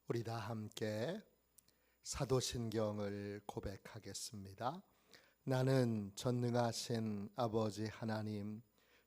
우리 다 함께 사도신경을 고백하겠습니다. 나는 전능하신 아버지 하나님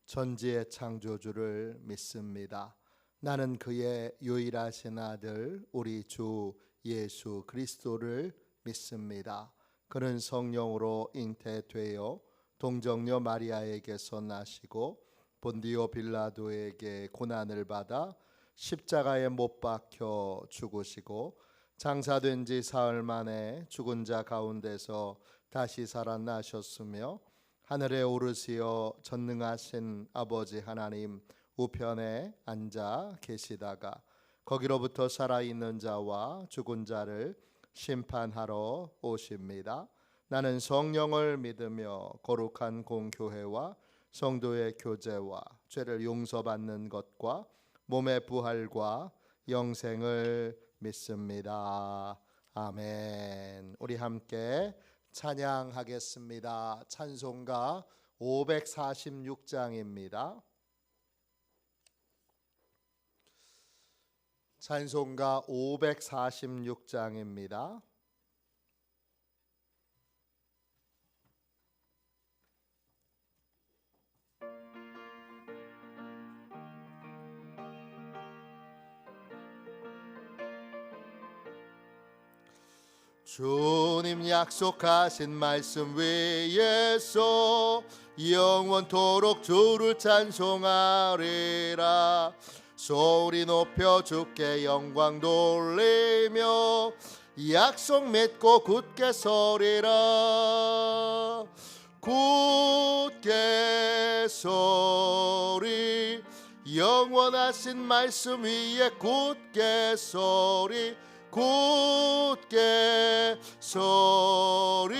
전지의 창조주를 믿습니다. 나는 그의 유일하신 아들 우리 주 예수 그리스도를 믿습니다. 그는 성령으로 잉태되어 동정녀 마리아에게서 나시고 본디오 빌라도에게 고난을 받아 십자가에 못 박혀 죽으시고 장사된 지 사흘 만에 죽은 자 가운데서 다시 살아나셨으며 하늘에 오르시어 전능하신 아버지 하나님 우편에 앉아 계시다가 거기로부터 살아있는 자와 죽은 자를 심판하러 오십니다. 나는 성령을 믿으며 거룩한 공교회와 성도의 교제와 죄를 용서받는 것과 몸의 부활과 영생을 믿습니다. 아멘. 우리 함께 찬양하겠습니다. 찬송가 546장입니다. 찬송가 546장입니다. 주님 약속하신 말씀 위에서 영원토록 주를 찬송하리라. 소리 높여 주께 영광 돌리며 약속 맺고 굳게 서리라. 굳게 서리 영원하신 말씀 위에 굳게 서리 굳게 서리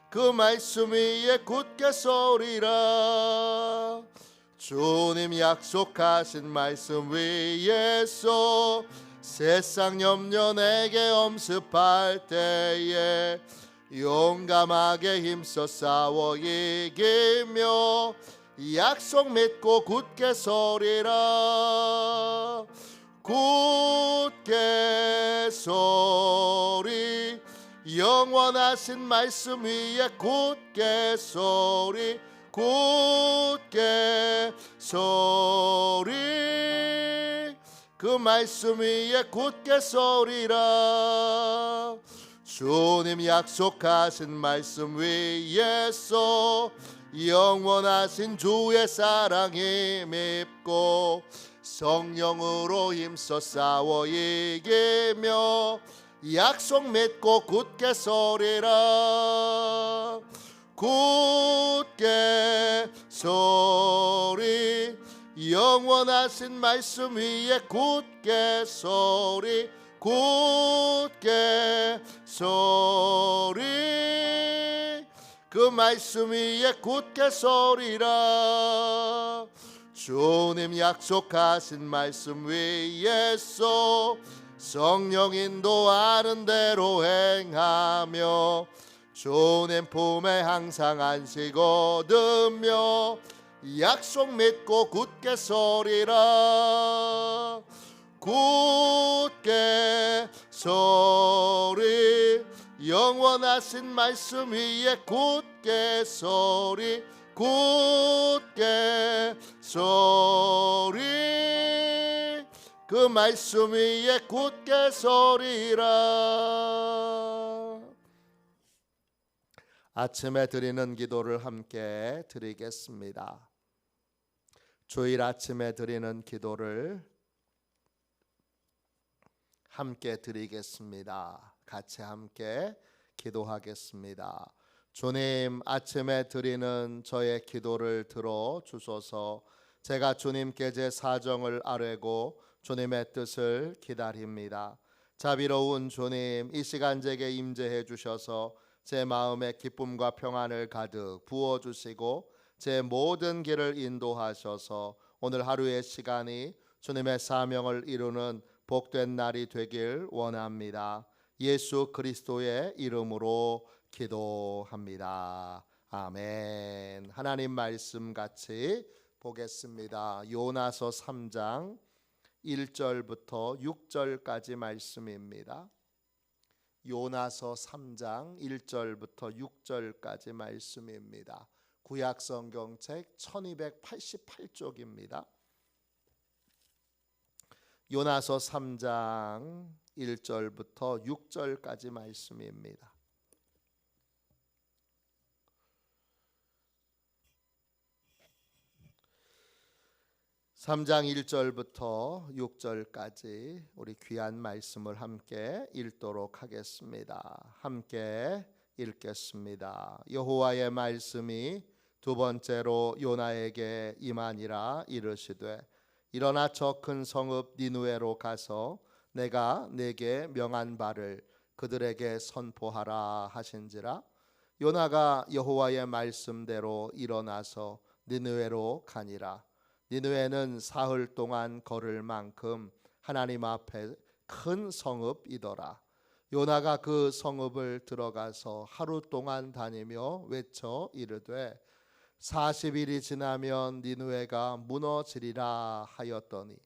그 말씀 위에 굳게 서리라. 주님 약속하신 말씀 위에서 세상 염려 내게 엄습할 때에 용감하게 힘써 싸워 이기며 약속 믿고 굳게 서리라. 굳게 서리 영원하신 말씀 위에 굳게 서리 굳게 서리 그 말씀 위에 굳게 서리라. 주님 약속하신 말씀 위에서 영원하신 주의 사랑이 밉고 성령으로 힘써 싸워 이기며 약속 맺고 굳게 서리라. 굳게 서리 영원하신 말씀 위에 굳게 서리 굳게 서리 그 말씀 위에 굳게 서리라. 주님 약속하신 말씀 위에서 성령 인도하는 대로 행하며 주님 품에 항상 안식 얻으며 약속 믿고 굳게 서리라. 굳게 서리 영원하신 말씀 위에 굳게 서리 굳게 서리 그 말씀 위에 굳게 서리라. 아침에 드리는 기도를 함께 드리겠습니다. 주일 아침에 드리는 기도를 함께 드리겠습니다. 같이 함께 기도하겠습니다. 주님, 아침에 드리는 저의 기도를 들어 주소서. 제가 주님께 제 사정을 아뢰고 주님의 뜻을 기다립니다. 자비로운 주님, 이 시간 제게 임재해 주셔서 제 마음에 기쁨과 평안을 가득 부어주시고 제 모든 길을 인도하셔서 오늘 하루의 시간이 주님의 사명을 이루는 복된 날이 되길 원합니다. 예수 그리스도의 이름으로 기도합니다. 아멘. 하나님 말씀 같이 보겠습니다. 요나서 3장 1절부터 6절까지 말씀입니다. 요나서 3장 1절부터 6절까지 말씀입니다. 구약 성경책 1288쪽입니다. 요나서 3장 1절부터 6절까지 말씀입니다. 3장 1절부터 6절까지 우리 귀한 말씀을 함께 읽도록 하겠습니다. 함께 읽겠습니다. 여호와의 말씀이 두 번째로 요나에게 임하니라. 이르시되 일어나 저 큰 성읍 니느웨로 가서 내가 네게 명한 바를 그들에게 선포하라 하신지라. 요나가 여호와의 말씀대로 일어나서 니느웨로 가니라. 니느웨는 사흘 동안 걸을 만큼 하나님 앞에 큰 성읍이더라. 요나가 그 성읍을 들어가서 하루 동안 다니며 외쳐 이르되 40일이 지나면 니느웨가 무너지리라 하였더니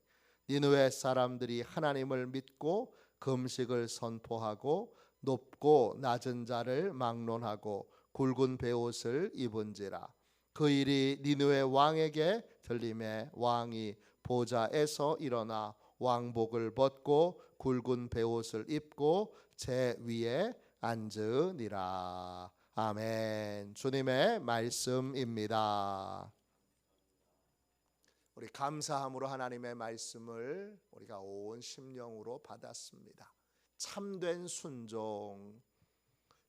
니느웨 사람들이 하나님을 믿고 금식을 선포하고 높고 낮은 자를 막론하고 굵은 베옷을 입은지라. 그 일이 니느웨 왕에게 들림에 왕이 보좌에서 일어나 왕복을 벗고 굵은 베옷을 입고 제 위에 앉으니라. 아멘. 주님의 말씀입니다. 우리 감사함으로 하나님의 말씀을 우리가 온 심령으로 받았습니다. 참된 순종,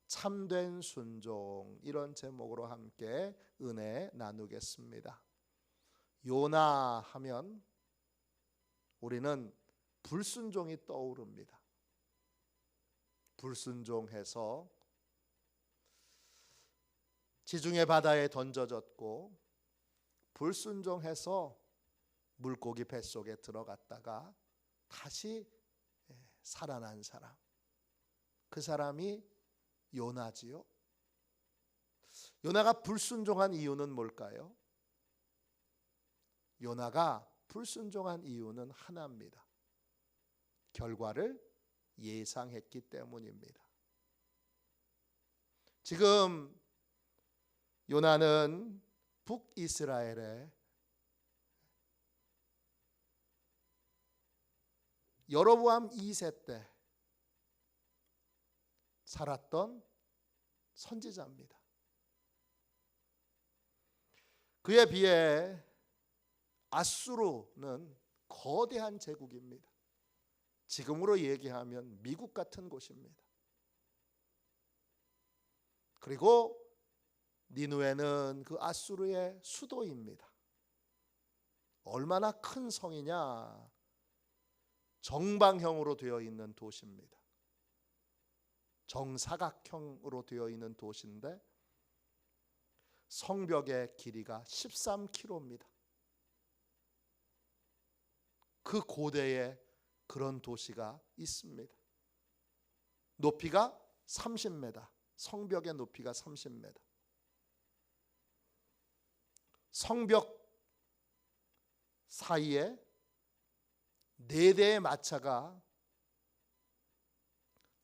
참된 순종, 이런 제목으로 함께 은혜 나누겠습니다. 요나 하면 우리는 불순종이 떠오릅니다. 불순종해서 지중해 바다에 던져졌고, 불순종해서 물고기 뱃속에 들어갔다가 다시 살아난 사람, 그 사람이 요나지요. 요나가 불순종한 이유는 뭘까요? 요나가 불순종한 이유는 하나입니다. 결과를 예상했기 때문입니다. 지금 요나는 북이스라엘에 여로보암 2세 때 살았던 선지자입니다. 그에 비해 아수르는 거대한 제국입니다. 지금으로 얘기하면 미국 같은 곳입니다. 그리고 니느웨는 그 아수르의 수도입니다. 얼마나 큰 성이냐? 정방형으로 되어 있는 도시입니다. 정사각형으로 되어 있는 도시인데 성벽의 길이가 13km입니다. 그 고대에 그런 도시가 있습니다. 높이가 30m, 성벽의 높이가 30m. 성벽 사이에 4대의 마차가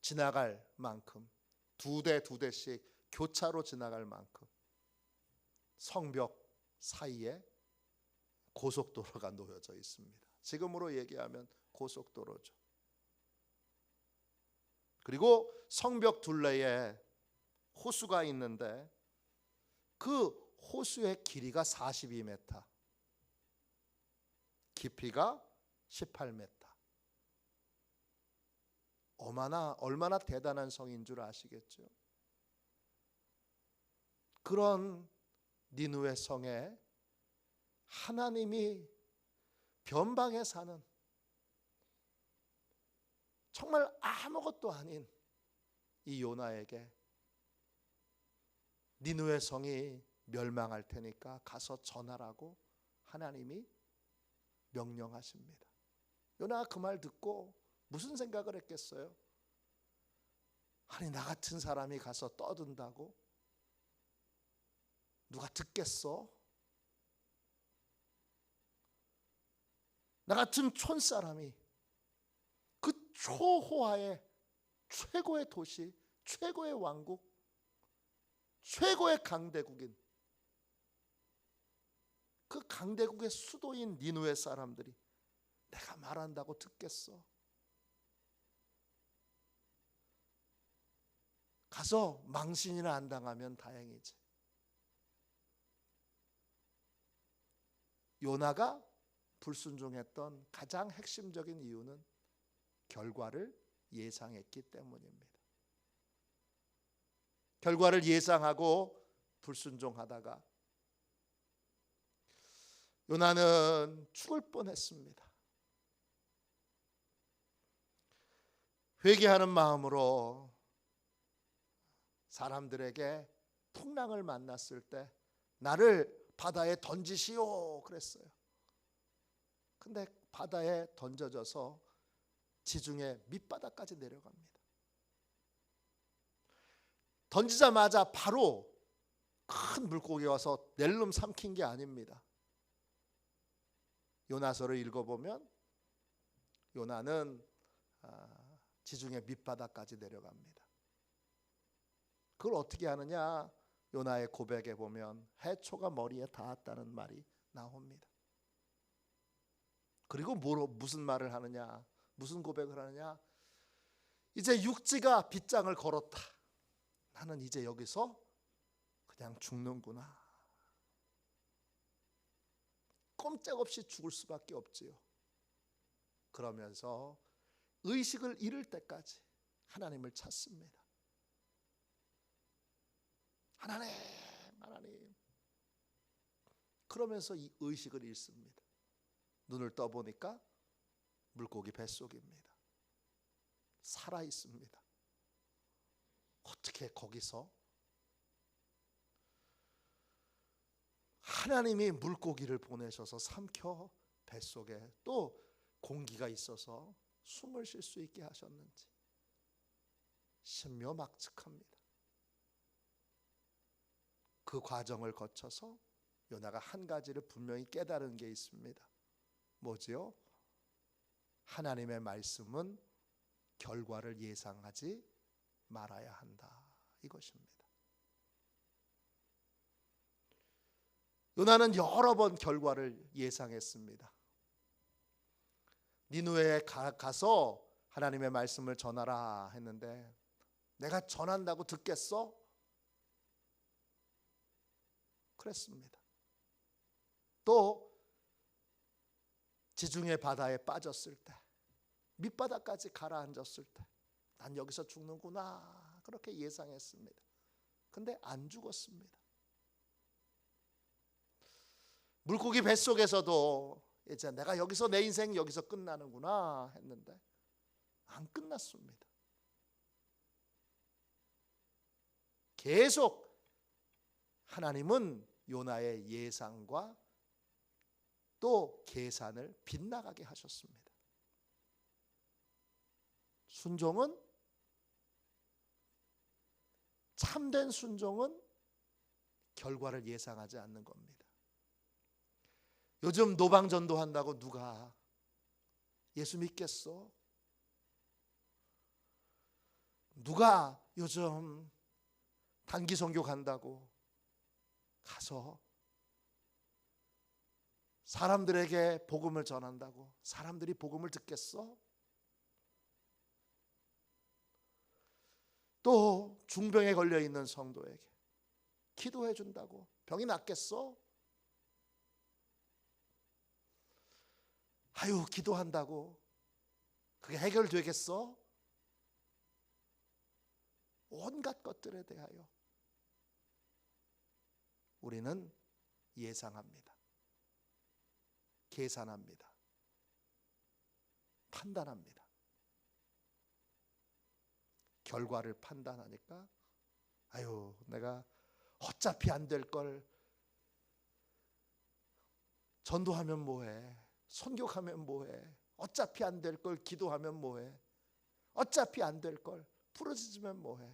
지나갈 만큼, 2대씩 교차로 지나갈 만큼 성벽 사이에 고속도로가 놓여져 있습니다. 지금으로 얘기하면 고속도로죠. 그리고 성벽 둘레에 호수가 있는데 그 호수의 길이가 42m, 깊이가 18m. 얼마나 대단한 성인 줄 아시겠죠? 그런 니느웨 성에 하나님이 변방에 사는 정말 아무것도 아닌 이 요나에게 니느웨 성이 멸망할 테니까 가서 전하라고 하나님이 명령하십니다. 요나가 그 말 듣고 무슨 생각을 했겠어요? 아니, 나 같은 사람이 가서 떠든다고? 누가 듣겠어? 나 같은 촌사람이 그 초호화의 최고의 도시, 최고의 왕국, 최고의 강대국인 그 강대국의 수도인 니느웨 사람들이 내가 말한다고 듣겠어? 가서 망신이나 안 당하면 다행이지. 요나가 불순종했던 가장 핵심적인 이유는 결과를 예상했기 때문입니다. 결과를 예상하고 불순종하다가 요나는 죽을 뻔했습니다. 회개하는 마음으로 사람들에게 풍랑을 만났을 때 나를 바다에 던지시오 그랬어요. 근데 바다에 던져져서 지중해 밑바닥까지 내려갑니다. 던지자마자 바로 큰 물고기 와서 낼름 삼킨 게 아닙니다. 요나서를 읽어보면 요나는 지중해 밑바닥까지 내려갑니다. 그걸 어떻게 하느냐? 요나의 고백에 보면 해초가 머리에 닿았다는 말이 나옵니다. 그리고 무슨 말을 하느냐? 무슨 고백을 하느냐? 이제 육지가 빗장을 걸었다. 나는 이제 여기서 그냥 죽는구나. 꼼짝없이 죽을 수밖에 없지요. 그러면서 의식을 잃을 때까지 하나님을 찾습니다. 하나님, 하나님. 그러면서 이 의식을 잃습니다. 눈을 떠보니까 물고기 뱃속입니다. 살아 있습니다. 어떻게 거기서 하나님이 물고기를 보내셔서 삼켜 뱃속에 또 공기가 있어서 숨을 쉴 수 있게 하셨는지 신묘막측합니다. 그 과정을 거쳐서 요나가 한 가지를 분명히 깨달은 게 있습니다. 뭐지요? 하나님의 말씀은 결과를 예상하지 말아야 한다. 이것입니다. 요나는 여러 번 결과를 예상했습니다. 니느웨에 가서 하나님의 말씀을 전하라 했는데 내가 전한다고 듣겠어? 그랬습니다. 또 지중해 바다에 빠졌을 때 밑바닥까지 가라앉았을 때 난 여기서 죽는구나 그렇게 예상했습니다. 근데 안 죽었습니다. 물고기 뱃속에서도 이제 내가 여기서 내 인생 여기서 끝나는구나 했는데 안 끝났습니다. 계속 하나님은 요나의 예상과 또 계산을 빗나가게 하셨습니다. 순종은 참된 순종은 결과를 예상하지 않는 겁니다. 요즘 노방전도 한다고 누가 예수 믿겠어? 누가 요즘 단기 선교 간다고 가서 사람들에게 복음을 전한다고 사람들이 복음을 듣겠어? 또 중병에 걸려 있는 성도에게 기도해 준다고 병이 낫겠어? 아유, 기도한다고 그게 해결되겠어? 온갖 것들에 대하여 우리는 예상합니다. 계산합니다. 판단합니다. 결과를 판단하니까 아유, 내가 어차피 안 될 걸 전도하면 뭐해? 선교하면 뭐해? 어차피 안 될 걸 기도하면 뭐해? 어차피 안 될 걸 부르짖으면 뭐해?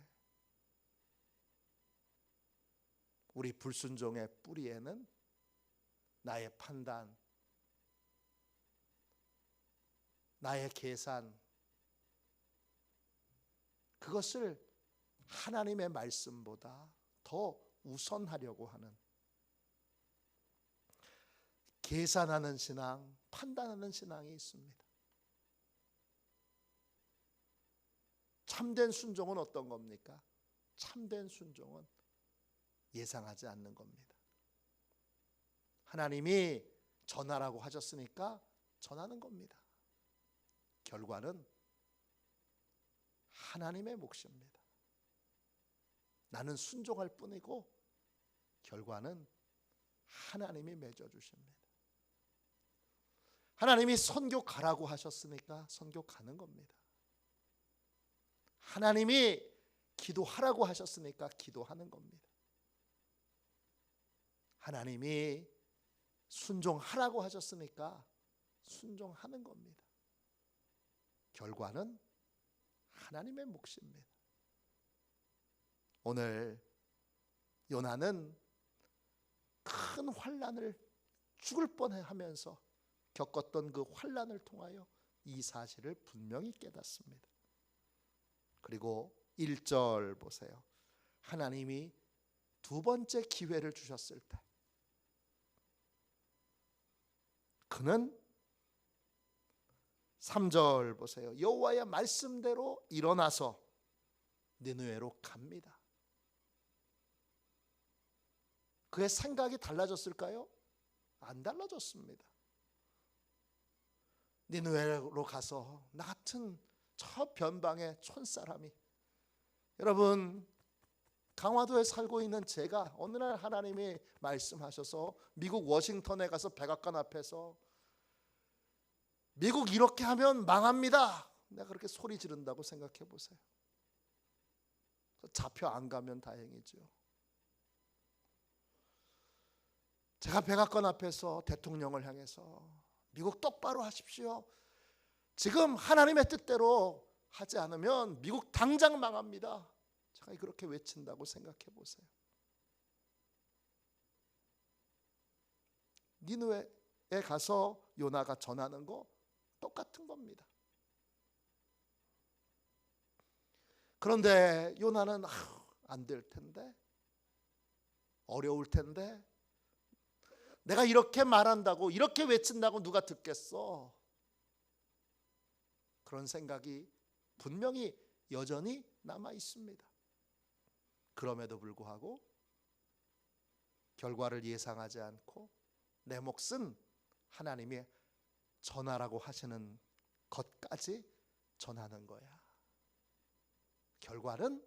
우리 불순종의 뿌리에는 나의 판단, 나의 계산, 그것을 하나님의 말씀보다 더 우선하려고 하는, 계산하는 신앙, 판단하는 신앙이 있습니다. 참된 순종은 어떤 겁니까? 참된 순종은 예상하지 않는 겁니다. 하나님이 전하라고 하셨으니까 전하는 겁니다. 결과는 하나님의 몫입니다. 나는 순종할 뿐이고 결과는 하나님이 맺어주십니다. 하나님이 선교 가라고 하셨으니까 선교 가는 겁니다. 하나님이 기도하라고 하셨으니까 기도하는 겁니다. 하나님이 순종하라고 하셨으니까 순종하는 겁니다. 결과는 하나님의 몫입니다. 오늘 요나는 큰 환난을 죽을 뻔하면서 겪었던 그 환난을 통하여 이 사실을 분명히 깨닫습니다. 그리고 1절 보세요. 하나님이 두 번째 기회를 주셨을 때 그는 3절 보세요. 여호와의 말씀대로 일어나서 니느웨로 갑니다. 그의 생각이 달라졌을까요? 안 달라졌습니다. 니느웨로 가서 나 같은 저 변방의 촌사람이, 여러분 강화도에 살고 있는 제가 어느 날 하나님이 말씀하셔서 미국 워싱턴에 가서 백악관 앞에서 미국 이렇게 하면 망합니다, 내가 그렇게 소리 지른다고 생각해 보세요. 잡혀 안 가면 다행이죠. 제가 백악관 앞에서 대통령을 향해서 미국 똑바로 하십시오, 지금 하나님의 뜻대로 하지 않으면 미국 당장 망합니다, 제가 그렇게 외친다고 생각해 보세요. 니느웨에 가서 요나가 전하는 거 똑같은 겁니다. 그런데 요나는 안 될 텐데, 어려울 텐데, 내가 이렇게 말한다고, 이렇게 외친다고 누가 듣겠어, 그런 생각이 분명히 여전히 남아 있습니다. 그럼에도 불구하고 결과를 예상하지 않고 내 몫은 하나님이 전하라고 하시는 것까지 전하는 거야. 결과는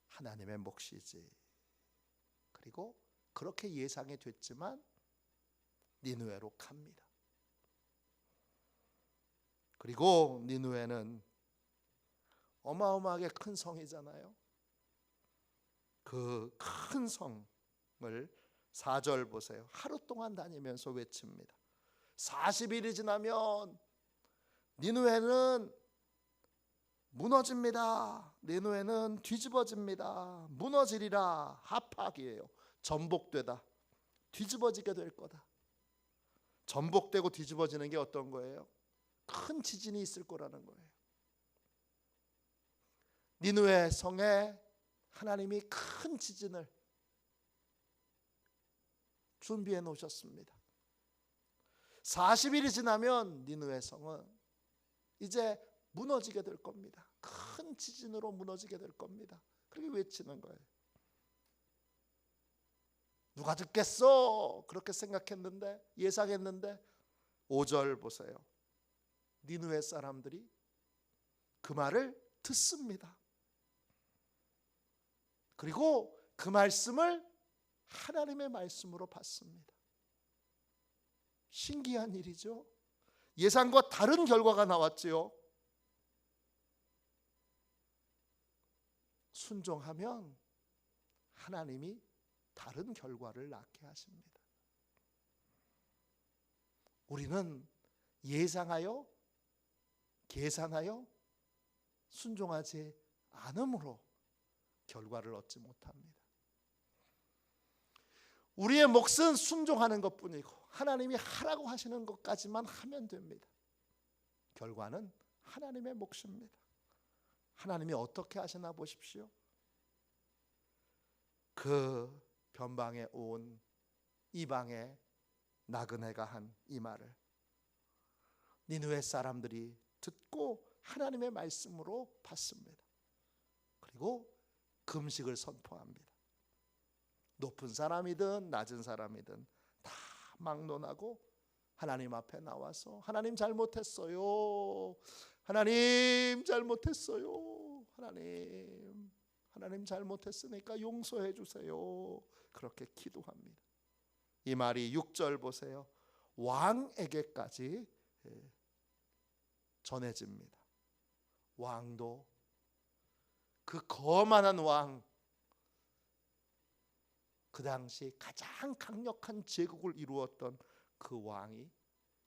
하나님의 몫이지. 그리고 그렇게 예상이 됐지만 니느웨로 갑니다. 그리고 니느웨는 어마어마하게 큰 성이잖아요. 그 큰 성을 4절 보세요. 하루 동안 다니면서 외칩니다. 40일이 지나면 니느웨는 무너집니다. 니느웨는 뒤집어집니다. 무너지리라. 하팍이에요. 전복되다. 뒤집어지게 될 거다. 전복되고 뒤집어지는 게 어떤 거예요? 큰 지진이 있을 거라는 거예요. 니느웨 성에 하나님이 큰 지진을 준비해 놓으셨습니다. 40일이 지나면 니느웨 성은 이제 무너지게 될 겁니다. 큰 지진으로 무너지게 될 겁니다. 그렇게 외치는 거예요. 누가 듣겠어? 그렇게 생각했는데, 예상했는데 5절 보세요. 니느웨 사람들이 그 말을 듣습니다. 그리고 그 말씀을 하나님의 말씀으로 받습니다. 신기한 일이죠. 예상과 다른 결과가 나왔지요. 순종하면 하나님이 다른 결과를 낳게 하십니다. 우리는 예상하여 계산하여 순종하지 않음으로 결과를 얻지 못합니다. 우리의 몫은 순종하는 것뿐이고 하나님이 하라고 하시는 것까지만 하면 됩니다. 결과는 하나님의 몫입니다. 하나님이 어떻게 하시나 보십시오. 그 변방에 온 이방의 나그네가 한 이 말을 니느웨 사람들이 듣고 하나님의 말씀으로 받습니다. 그리고 금식을 선포합니다. 높은 사람이든 낮은 사람이든 다 막론하고 하나님 앞에 나와서 하나님 잘못했어요. 하나님 잘못했어요. 하나님 잘못했으니까 용서해 주세요. 그렇게 기도합니다. 이 말이 6절 보세요. 왕에게까지 전해집니다. 왕도 그 거만한 왕, 그 당시 가장 강력한 제국을 이루었던 그 왕이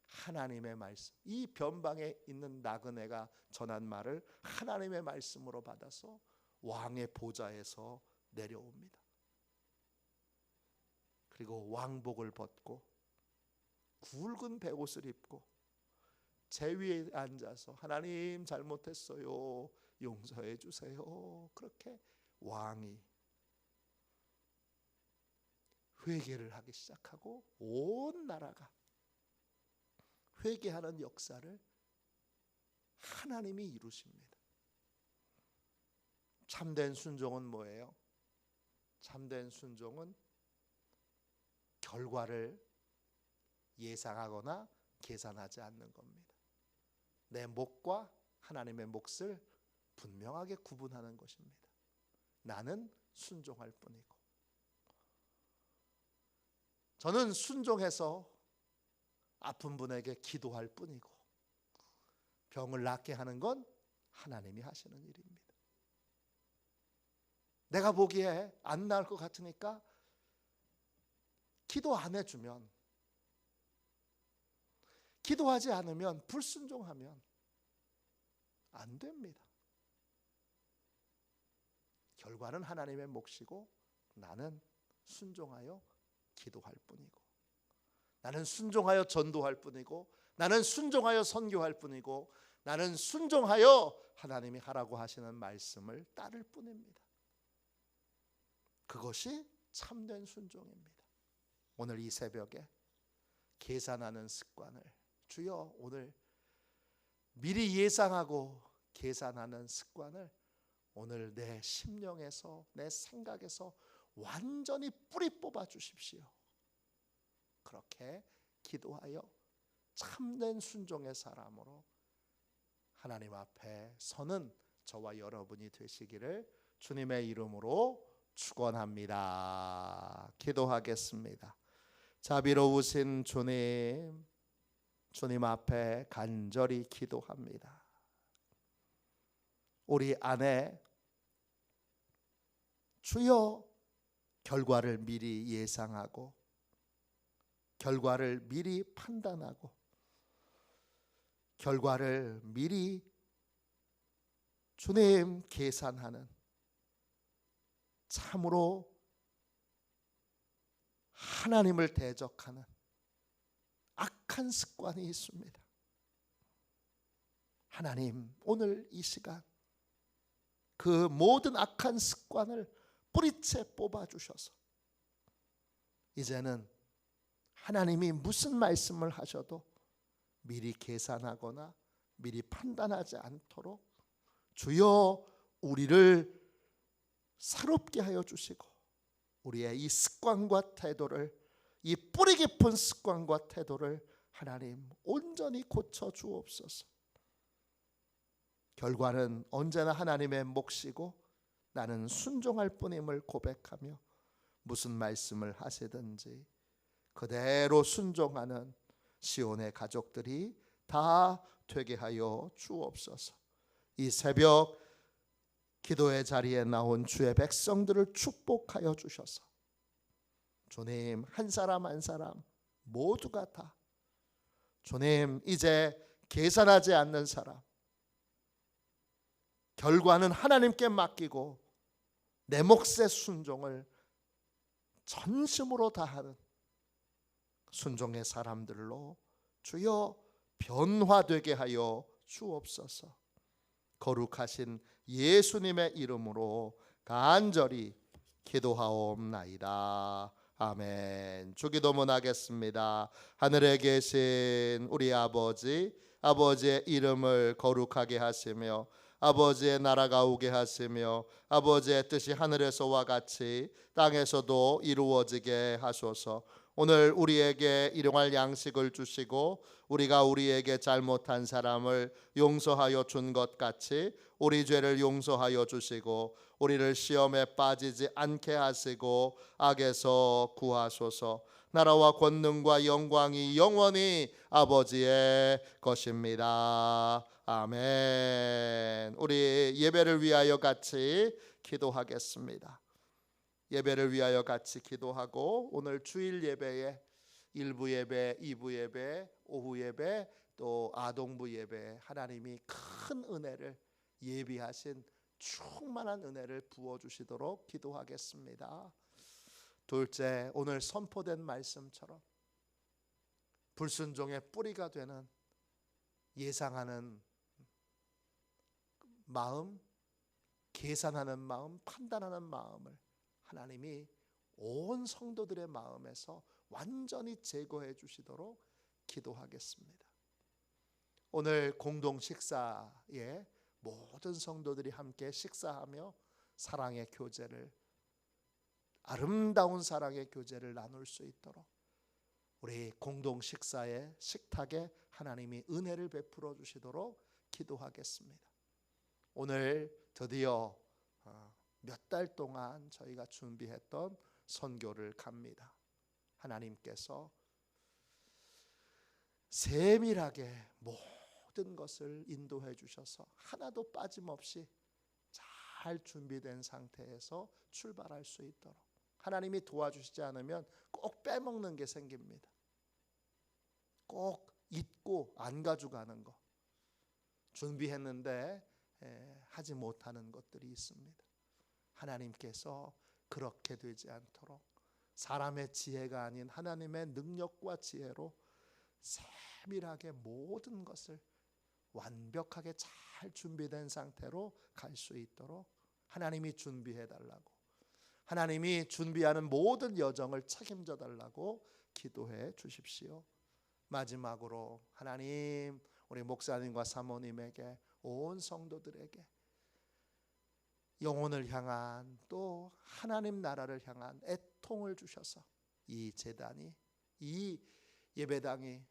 하나님의 말씀, 이 변방에 있는 나그네가 전한 말을 하나님의 말씀으로 받아서 왕의 보좌에서 내려옵니다. 그리고 왕복을 벗고 굵은 베옷을 입고 제위에 앉아서 하나님 잘못했어요. 용서해 주세요. 그렇게 왕이 회개를 하기 시작하고 온 나라가 회개하는 역사를 하나님이 이루십니다. 참된 순종은 뭐예요? 참된 순종은 결과를 예상하거나 계산하지 않는 겁니다. 내 몫과 하나님의 몫을 분명하게 구분하는 것입니다. 나는 순종할 뿐이고, 저는 순종해서 아픈 분에게 기도할 뿐이고, 병을 낫게 하는 건 하나님이 하시는 일입니다. 내가 보기에 안 나을 것 같으니까 기도 안 해주면, 기도하지 않으면, 불순종하면 안 됩니다. 결과는 하나님의 몫이고, 나는 순종하여 기도할 뿐이고, 나는 순종하여 전도할 뿐이고, 나는 순종하여 선교할 뿐이고, 나는 순종하여 하나님이 하라고 하시는 말씀을 따를 뿐입니다. 그것이 참된 순종입니다. 오늘 이 새벽에 계산하는 습관을, 주여 오늘 미리 예상하고 계산하는 습관을 오늘 내 심령에서, 내 생각에서 완전히 뿌리 뽑아 주십시오. 그렇게 기도하여 참된 순종의 사람으로 하나님 앞에 서는 저와 여러분이 되시기를 주님의 이름으로 축원합니다. 기도하겠습니다. 자비로우신 주님, 주님 앞에 간절히 기도합니다. 우리 안에 주여 결과를 미리 예상하고, 결과를 미리 판단하고, 결과를 미리 주님 계산하는, 참으로 하나님을 대적하는 악한 습관이 있습니다. 하나님, 오늘 이 시간 그 모든 악한 습관을 뿌리채 뽑아 주셔서 이제는 하나님이 무슨 말씀을 하셔도 미리 계산하거나 미리 판단하지 않도록 주여 우리를 새롭게 하여 주시고, 우리의 이 습관과 태도를, 이 뿌리 깊은 습관과 태도를 하나님 온전히 고쳐 주옵소서. 결과는 언제나 하나님의 몫이고 나는 순종할 뿐임을 고백하며 무슨 말씀을 하시든지 그대로 순종하는 시온의 가족들이 다 되게 하여 주옵소서. 이 새벽 기도의 자리에 나온 주의 백성들을 축복하여 주셔서 주님, 한 사람 한 사람 모두가 다 주님, 이제 계산하지 않는 사람, 결과는 하나님께 맡기고 내 몫의 순종을 전심으로 다하는 순종의 사람들로 주여 변화되게 하여 주옵소서. 거룩하신 예수님의 이름으로 간절히 기도하옵나이다. 아멘. 주기도문 하겠습니다. 하늘에 계신 우리 아버지, 아버지의 이름을 거룩하게 하시며 아버지의 나라가 오게 하시며 아버지의 뜻이 하늘에서와 같이 땅에서도 이루어지게 하소서. 오늘 우리에게 일용할 양식을 주시고 우리가 우리에게 잘못한 사람을 용서하여 준 것 같이 우리 죄를 용서하여 주시고 우리를 시험에 빠지지 않게 하시고 악에서 구하소서. 나라와 권능과 영광이 영원히 아버지의 것입니다. 아멘. 우리 예배를 위하여 같이 기도하겠습니다. 예배를 위하여 같이 기도하고 오늘 주일 예배에 1부 예배, 2부 예배, 오후 예배, 또 아동부 예배 하나님이 큰 은혜를 예비하신 충만한 은혜를 부어주시도록 기도하겠습니다. 둘째, 오늘 선포된 말씀처럼 불순종의 뿌리가 되는 예상하는 마음, 계산하는 마음, 판단하는 마음을 하나님이 온 성도들의 마음에서 완전히 제거해 주시도록 기도하겠습니다. 오늘 공동 식사에 모든 성도들이 함께 식사하며 사랑의 교제를, 아름다운 사랑의 교제를 나눌 수 있도록 우리 공동 식사의 식탁에 하나님이 은혜를 베풀어 주시도록 기도하겠습니다. 오늘 드디어 몇 달 동안 저희가 준비했던 선교를 갑니다. 하나님께서 세밀하게 모든 것을 인도해 주셔서 하나도 빠짐없이 잘 준비된 상태에서 출발할 수 있도록 하나님이 도와주시지 않으면 꼭 빼먹는 게 생깁니다. 꼭 잊고 안 가져가는 거, 준비했는데 하지 못하는 것들이 있습니다. 하나님께서 그렇게 되지 않도록 사람의 지혜가 아닌 하나님의 능력과 지혜로 세밀하게 모든 것을 완벽하게 잘 준비된 상태로 갈 수 있도록 하나님이 준비해 달라고, 하나님이 준비하는 모든 여정을 책임져 달라고 기도해 주십시오. 마지막으로 하나님, 우리 목사님과 사모님에게, 온 성도들에게 영혼을 향한, 또 하나님 나라를 향한 애통을 주셔서 이 제단이, 이 예배당이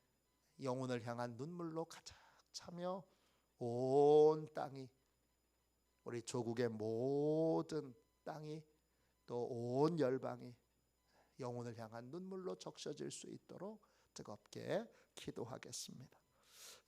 영혼을 향한 눈물로 가득 차며 온 땅이, 우리 조국의 모든 땅이, 또 온 열방이 영혼을 향한 눈물로 적셔질 수 있도록 뜨겁게 기도하겠습니다.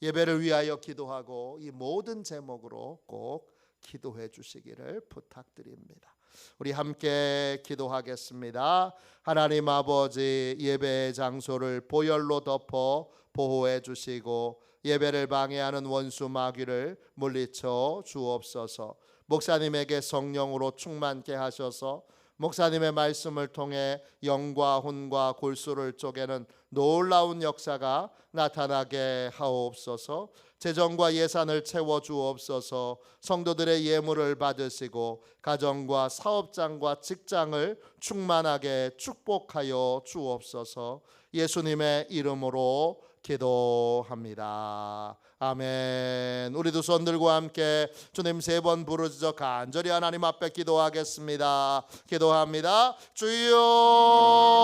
예배를 위하여 기도하고 이 모든 제목으로 꼭 기도해 주시기를 부탁드립니다. 우리 함께 기도하겠습니다. 하나님 아버지, 예배의 장소를 보혈로 덮어 보호해 주시고 예배를 방해하는 원수 마귀를 물리쳐 주옵소서. 목사님에게 성령으로 충만케 하셔서 목사님의 말씀을 통해 영과 혼과 골수를 쪼개는 놀라운 역사가 나타나게 하옵소서. 재정과 예산을 채워 주옵소서. 성도들의 예물을 받으시고 가정과 사업장과 직장을 충만하게 축복하여 주옵소서. 예수님의 이름으로 기도합니다. 아멘. 우리 두 손 들고 함께 주님 3번 부르짖어 간절히 하나님 앞에 기도하겠습니다. 기도합니다. 주여